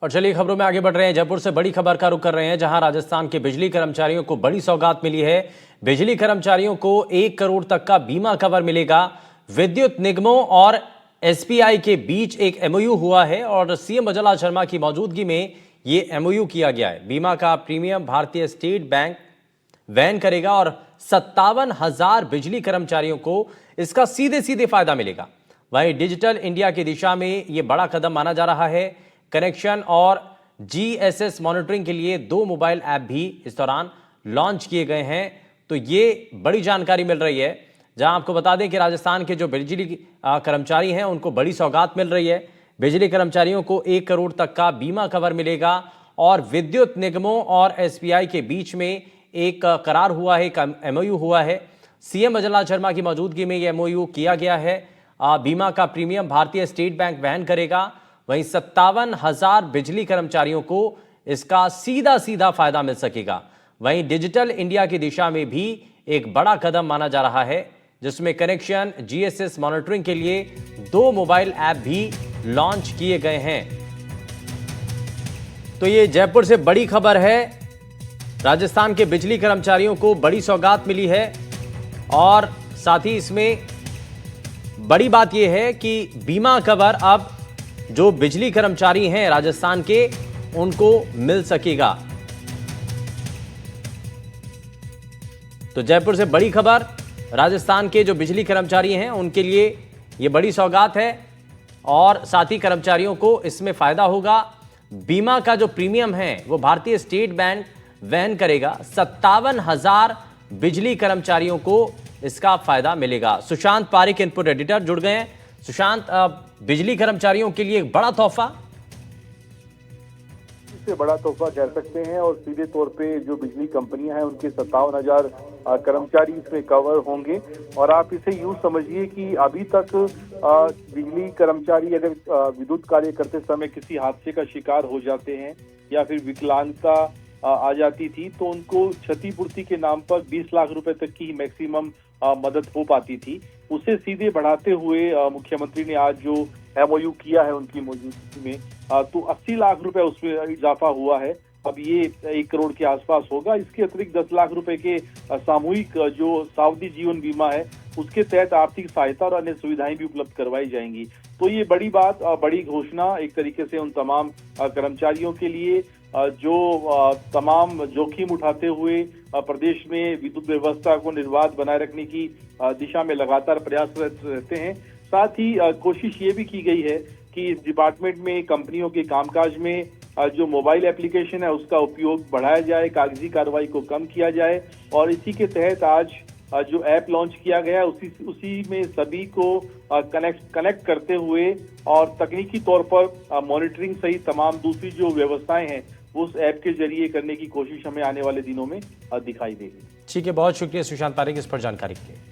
और चलिए खबरों में आगे बढ़ रहे हैं। जयपुर से बड़ी खबर का रुख कर रहे हैं, जहां राजस्थान के बिजली कर्मचारियों को बड़ी सौगात मिली है। बिजली कर्मचारियों को 1 करोड़ तक का बीमा कवर मिलेगा। विद्युत निगमों और एसबीआई के बीच एक एमओयू हुआ है और सीएम अजला शर्मा की मौजूदगी में यह एमओयू किया गया है। बीमा का प्रीमियम भारतीय स्टेट बैंक वहन करेगा और 57,000 बिजली कर्मचारियों को इसका सीधे सीधे फायदा मिलेगा। वहीं डिजिटल इंडिया की दिशा में यह बड़ा कदम माना जा रहा है। कनेक्शन और जीएसएस मॉनिटरिंग के लिए 2 मोबाइल ऐप भी इस दौरान लॉन्च किए गए हैं। तो ये बड़ी जानकारी मिल रही है, जहां आपको बता दें कि राजस्थान के जो बिजली कर्मचारी हैं उनको बड़ी सौगात मिल रही है। बिजली कर्मचारियों को 1 करोड़ तक का बीमा कवर मिलेगा और विद्युत निगमों और एसबीआई के बीच में एक करार हुआ है, एक एमओयू हुआ है। सीएम अजला शर्मा की मौजूदगी में यह एमओयू किया गया है। बीमा का प्रीमियम भारतीय स्टेट बैंक वहन करेगा। वहीं 57,000 बिजली कर्मचारियों को इसका सीधा सीधा फायदा मिल सकेगा। वहीं डिजिटल इंडिया की दिशा में भी एक बड़ा कदम माना जा रहा है, जिसमें कनेक्शन जीएसएस मॉनिटरिंग के लिए 2 मोबाइल ऐप भी लॉन्च किए गए हैं। तो ये जयपुर से बड़ी खबर है। राजस्थान के बिजली कर्मचारियों को बड़ी सौगात मिली है और साथ ही इसमें बड़ी बात यह है कि बीमा कवर अब जो बिजली कर्मचारी हैं राजस्थान के, उनको मिल सकेगा। तो जयपुर से बड़ी खबर, राजस्थान के जो बिजली कर्मचारी हैं उनके लिए यह बड़ी सौगात है और साथ ही कर्मचारियों को इसमें फायदा होगा। बीमा का जो प्रीमियम है वो भारतीय स्टेट बैंक वहन करेगा। 57,000 बिजली कर्मचारियों को इसका फायदा मिलेगा। सुशांत पारिक इनपुट एडिटर जुड़ गए हैं। सुशांत, बिजली कर्मचारियों के लिए एक बड़ा तोहफा, इससे बड़ा तोहफा कह सकते हैं और सीधे तौर पे जो बिजली कंपनियां हैं उनके 57,000 कर्मचारी इसमें कवर होंगे। और आप इसे यूं समझिए कि अभी तक बिजली कर्मचारी अगर विद्युत कार्य करते समय किसी हादसे का शिकार हो जाते हैं या फिर विकलांगता आ जाती थी, तो उनको क्षतिपूर्ति के नाम पर 20 लाख रुपए तक की मैक्सिमम मदद हो पाती थी। उसे सीधे बढ़ाते हुए मुख्यमंत्री ने आज जो एमओयू किया है उनकी मौजूदगी में, तो 80 लाख रुपए उसमें इजाफा हुआ है। अब ये 1 करोड़ के आसपास होगा। इसके अतिरिक्त 10 लाख रुपए के सामूहिक जो सावधि जीवन बीमा है उसके तहत आर्थिक सहायता और अन्य सुविधाएं भी उपलब्ध करवाई जाएंगी। तो ये बड़ी बात, बड़ी घोषणा एक तरीके से उन तमाम कर्मचारियों के लिए जो तमाम जोखिम उठाते हुए प्रदेश में विद्युत व्यवस्था को निर्बाध बनाए रखने की दिशा में लगातार प्रयासरत रहते हैं। साथ ही कोशिश ये भी की गई है कि इस डिपार्टमेंट में कंपनियों के कामकाज में जो मोबाइल एप्लीकेशन है उसका उपयोग बढ़ाया जाए, कागजी कार्रवाई को कम किया जाए। और इसी के तहत आज जो ऐप लॉन्च किया गया उसी में सभी को कनेक्ट करते हुए और तकनीकी तौर पर मॉनिटरिंग सहित तमाम दूसरी जो व्यवस्थाएं हैं उस ऐप के जरिए करने की कोशिश हमें आने वाले दिनों में दिखाई देगी। ठीक है, बहुत शुक्रिया सुशांत पारिक इस पर जानकारी के लिए।